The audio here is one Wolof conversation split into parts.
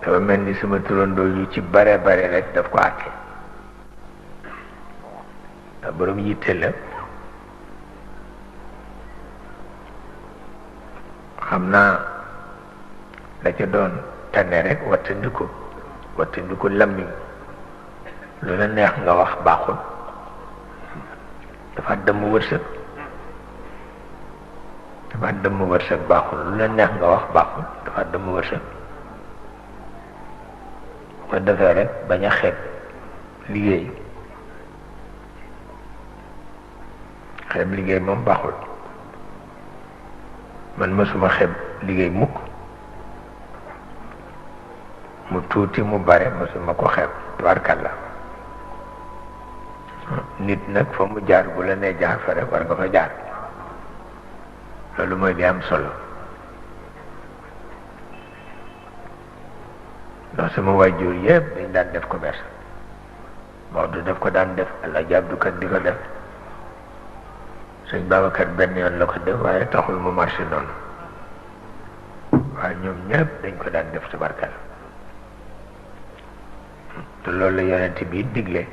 dafa mel ni sama turandoo yu ci bare bare rek daf ko àtte ndax borom yitte la xam naa la ca doon tane rek wattandiku lammiñ lu la neex nga wax baaxul dafa dëmm wërsëg baaxul lu la neex nga wax baaxul dafa dëmm wërsëg ko defee rek bañ a xeeb liggéey moom baaxul man mësuma xeeb liggéey mukk mu tuuti mu bare mësuma ko xeeb tubaarkàlla nit nag fa mu jaar bu la nee jaar fa rek war nga fa jaar loolu mooy li am solo ndax sama waajur yëpp dañ daan def commerce Maodo daf ko daan def Alaaji Abdu Kan di ko def sëñ Babacar benn yoon la ko def waaye taxul mu marché noonu waaye ñoom ñëpp dañ ko daan def tabarkal te loolu la yonent bi digle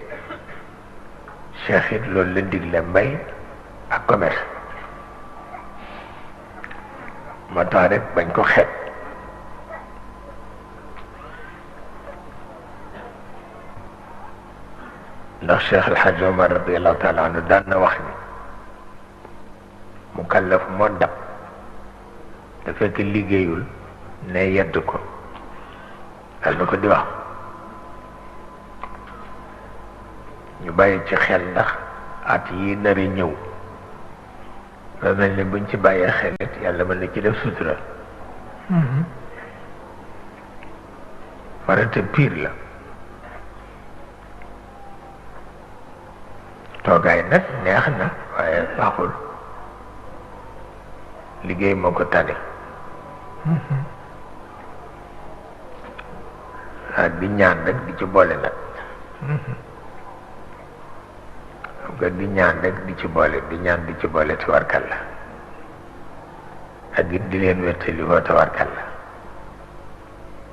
Cheikh it loolu la digle mbay ak commerce moo tax rek bañ ko xeeb ndax Cheikh El Hadj Omar radiallahu taala anhu daan na wax ni mu kallaf moo dab te fekk liggéeyul ne yedd ko dal na ko di wax ñu bàyyi ci xel ndax at yi nari ñëw ba mel ni buñ ci bàyyee xel it yàlla mën na ci def sutura farata piir la toogaay nag neex na waaye baaxul liggéey moo ko tane di ñaan rek di ci boole nag xam nga di ñaan rek di ci boole tawarkal la ak it di leen wettali ko tawarkal la